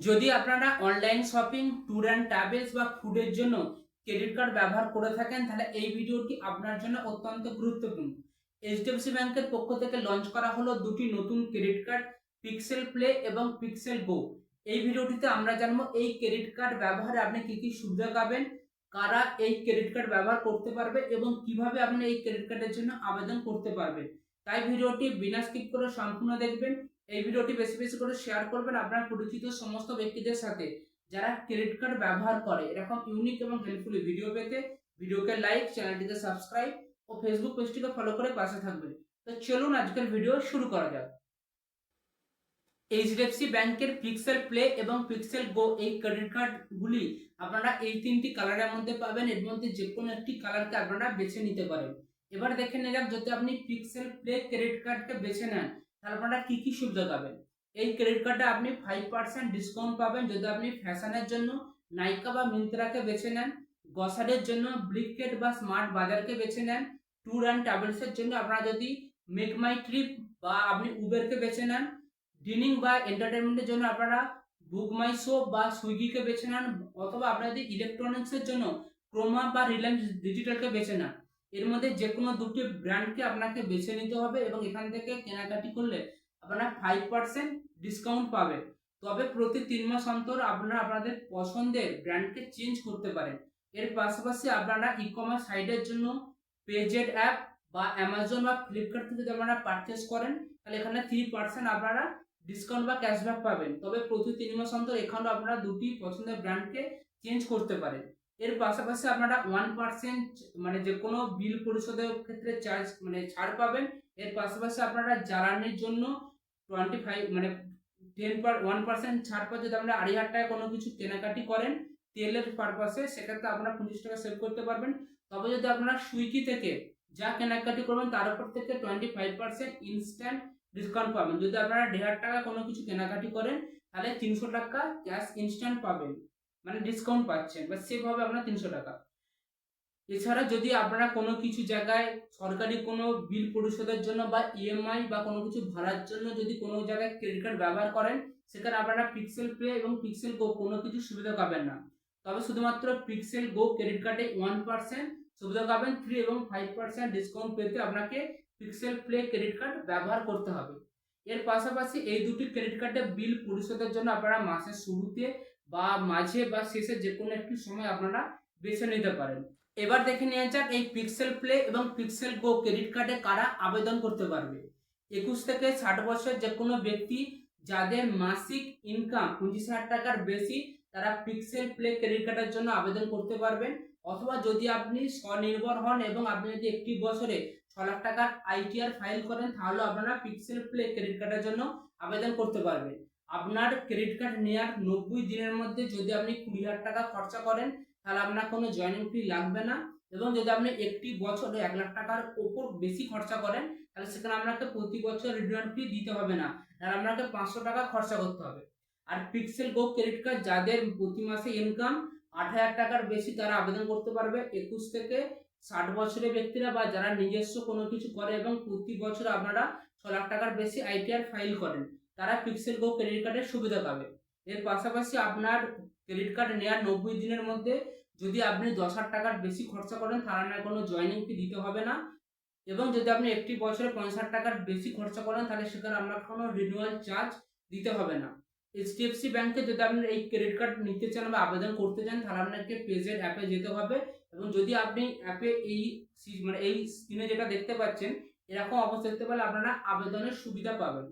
যদি আপনারা online shopping, tour and travels বা ফুডের জন্য ক্রেডিট কার্ড ব্যবহার করে থাকেন, তাহলে এই ভিডিওটি আপনার জন্য অত্যন্ত গুরুত্বপূর্ণ। এইচডিএফসি ব্যাংকের পক্ষ থেকে লঞ্চ করা হলো দুটি নতুন ক্রেডিট কার্ড, পিক্সেল প্লে এবং পিক্সেল গো। এই ভিডিওটিতে আমরা জানবো এই ক্রেডিট কার্ড ব্যবহারে আপনি কি কি সুবিধা পাবেন, কারা এই ক্রেডিট কার্ড ব্যবহার করতে পারবে এবং কিভাবে আপনি এই ক্রেডিট কার্ডের জন্য আবেদন করতে পারবেন। তাই ভিডিওটি বিনা স্কিপ করে সম্পূর্ণ দেখবেন। এই ভিডিওটি বেশি বেশি করে শেয়ার করবেন আপনার পরিচিত সমস্ত ব্যক্তিদের সাথে যারা ক্রেডিট কার্ড ব্যবহার করে। এরকম ইউনিক এবং হেল্পফুল ভিডিও পেতে ভিডিওকে লাইক, চ্যানেলটিকে সাবস্ক্রাইব ও ফেসবুক পেজটিকে ফলো করে পাশে থাকবেন। তো চলুন আজকের ভিডিও শুরু করা যাক। এইচডিএফসি ব্যাংকের পিক্সেল প্লে এবং পিক্সেল গো এই ক্রেডিট কার্ডগুলি আপনারা এই তিনটি কালারের মধ্যে পাবেন। এর মধ্যে যে কোনো একটি কালারকে আপনারা বেছে নিতে পারেন। এবার দেখে নেওয়া যাক, যদি আপনি পিক্সেল প্লে ক্রেডিট কার্ডকে বেছে নেন তাহলে আপনারা কি কি সুবিধা পাবেন। এই ক্রেডিট কার্ডে আপনি 5% ডিসকাউন্ট পাবেন যদি আপনি ফ্যাশনের জন্য নাইকা বা মিন্ত্রাকে বেছে নেন, গ্রসারির জন্য ব্লিঙ্কিট বা স্মার্ট বাজারকে বেছে নেন, ট্যুর অ্যান্ড ট্রাভেলসের জন্য আপনারা যদি মেক মাই ট্রিপ বা আপনি উবেরকে বেছে নেন, ডিনিং বা এন্টারটেনমেন্টের জন্য আপনারা বুক মাই শো বা সুইগিকে বেছে নেন, অথবা আপনারা যদি ইলেকট্রনিক্সের জন্য ক্রোমা বা রিলায়েন্স ডিজিটালকে বেছে নেন। এর মধ্যে যে কোনো দুটি ব্র্যান্ডকে আপনাকে বেছে নিতে হবে এবং এখান থেকে কেনাকাটি করলে আপনারা 5% ডিসকাউন্ট পাবেন। তবে প্রতি 3 মাস অন্তর আপনারা আপনাদের পছন্দের ব্র্যান্ডকে চেঞ্জ করতে পারেন। এর পাশাপাশি আপনারা ই কমার্স সাইটের জন্য পেজেড অ্যাপ বা অ্যামাজন বা ফ্লিপকার্ট থেকে যদি আপনারা পারচেস করেন তাহলে এখানে 3% আপনারা ডিসকাউন্ট বা ক্যাশব্যাক পাবেন। তবে প্রতি 3 মাস অন্তর এখানেও আপনারা দুটি পছন্দের ব্র্যান্ডকে চেঞ্জ করতে পারেন। এর পাশাপাশি আপনারা 1% মানে যে কোনো বিল পরিশোধের ক্ষেত্রে চার্জ মানে ছাড় পাবেন। এর পাশাপাশি আপনারা জ্বালানির জন্য 25 মানে 1% ছাড় পাওয়া, যদি আপনারা 2,500 টাকা কোনো কিছু কেনাকাটি করেন তেলের পারপাসে, সেক্ষেত্রে আপনারা 25 টাকা সেভ করতে পারবেন। তবে যদি আপনারা সুইগি থেকে যা কেনাকাটি করবেন তার উপর থেকে 25% ইনস্ট্যান্ট ডিসকাউন্ট পাবেন। যদি আপনারা 1,500 টাকা কোনো কিছু কেনাকাটি করেন তাহলে 300 টাকা ক্যাশ ইনস্ট্যান্ট পাবেন, মানে ডিসকাউন্ট পাচ্ছেন বা সেভ হবে আপনার 300 টাকা। এছাড়া যদি আপনারা কোনো কিছু জায়গায় সরকারি কোনো বিল পরিশোধের জন্য বা ইএমআই বা কোনো কিছু ভাড়ার জন্য যদি কোনো জায়গায় ক্রেডিট কার্ড ব্যবহার করেন, সেখানে আপনারা পিক্সেল পে এবং পিক্সেল গো কোনো কিছু সুবিধা পাবেন না। তবে শুধুমাত্র পিক্সেল গো ক্রেডিট কার্ডে 1% সুবিধা পাবেন। 3 এবং 5% ডিসকাউন্ট পেতে আপনাকে পিক্সেল প্লে ক্রেডিট কার্ড ব্যবহার করতে হবে। এর পাশাপাশি এই দুটি ক্রেডিট কার্ডে বিল পরিশোধের জন্য আপনারা মাসের শুরুতে বা মাঝে বা শেষে যে কোনো একটি সময় আপনারা বেছে নিতে পারেন। এবার দেখে নেওয়া যাক এই পিক্সেল প্লে এবং পিক্সেল গো ক্রেডিট কার্ডে কারা আবেদন করতে পারবে। 21 থেকে 60 বছর যে কোনো ব্যক্তি যাদের মাসিক ইনকাম 25,000 টাকার বেশি তারা পিক্সেল প্লে ক্রেডিট কার্ডের জন্য আবেদন করতে পারবেন। অথবা যদি আপনি স্বনির্ভর হন এবং আপনি যদি একটি বছরে 6 লাখ টাকার আইটিআর ফাইল করেন তাহলে আপনারা পিক্সেল প্লে ক্রেডিট কার্ডের জন্য আবেদন করতে পারবেন। আপনার ক্রেডিট কার্ড নেওয়ার 90 দিনের মধ্যে যদি আপনি 20,000 টাকা খরচা করেন তাহলে আপনার কোনো জয়েনিং ফি লাগবে না। এবং যদি আপনি একটি বছরে 1 লাখ টাকার উপর বেশি খরচা করেন তাহলে সেখানে আপনাকে প্রতি বছর রিনিউয়াল ফি দিতে হবে না, তাহলে আপনাকে 500 টাকা খরচা করতে হবে। আর পিক্সেল গো ক্রেডিট কার্ড যাদের প্রতি মাসে ইনকাম 8,000 টাকার বেশি তারা আবেদন করতে পারবে। 21 থেকে 60 বছরের ব্যক্তিরা বা যারা নিজস্ব কোনো কিছু করে এবং প্রতি বছর আপনারা 6 লাখ টাকার বেশি আইটিআর ফাইল করেন তারা পিক্সেল গো ক্রেডিট কার্ডের সুবিধা পাবে। এর পাশাপাশি আপনার ক্রেডিট কার্ড নেওয়ার 90 দিনের মধ্যে যদি আপনি 10,000 টাকার বেশি খরচা করেন তাহলে আপনার কোনো জয়েনিং ফি দিতে হবে না। এবং যদি আপনি একটি বছরে 50,000 টাকার বেশি খরচা করেন তাহলে সেখানে আপনার কোনো রিনিউয়াল চার্জ দিতে হবে না। এইচডিএফসি ব্যাংকে যদি আপনি এই ক্রেডিট কার্ড নিতে চান বা আবেদন করতে চান তাহলে আপনাকে পেজের অ্যাপে যেতে হবে। এবং যদি আপনি অ্যাপে এই মানে এই স্ক্রিনে যেটা দেখতে পাচ্ছেন এরকম অবস্থা দেখতে পেলে আপনারা আবেদনের সুবিধা পাবেন।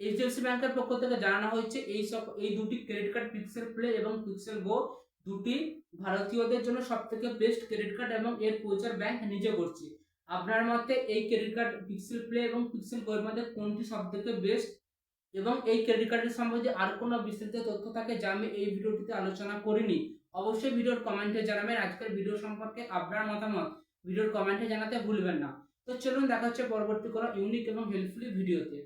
এইচডিএফসি ব্যাংকের পক্ষ থেকে জানানো হয়েছে এই দুটি ক্রেডিট কার্ড পিক্সেল প্লে এবং পিক্সেল গো দুটি ভারতীয়দের জন্য সবথেকে বেস্ট ক্রেডিট কার্ড এবং এর প্রচার ব্যাংক নিজে করছে। আপনার মতে এই ক্রেডিট কার্ড পিক্সেল প্লে এবং পিক্সেল গো এর মধ্যে কোনটি সবথেকে বেস্ট এবং এই ক্রেডিট কার্ডের সম্বন্ধে আর কোনো বিস্তারিত তথ্য থাকে যা আমি এই ভিডিওটিতে আলোচনা করিনি, অবশ্যই ভিডিওর কমেন্টে জানাবেন। আজকের ভিডিও সম্পর্কে আপনার মতামত ভিডিওর কমেন্টে জানাতে ভুলবেন না। তো চলুন দেখা হচ্ছে পরবর্তী কোনো ইউনিক এবং হেল্পফুল ভিডিওতে।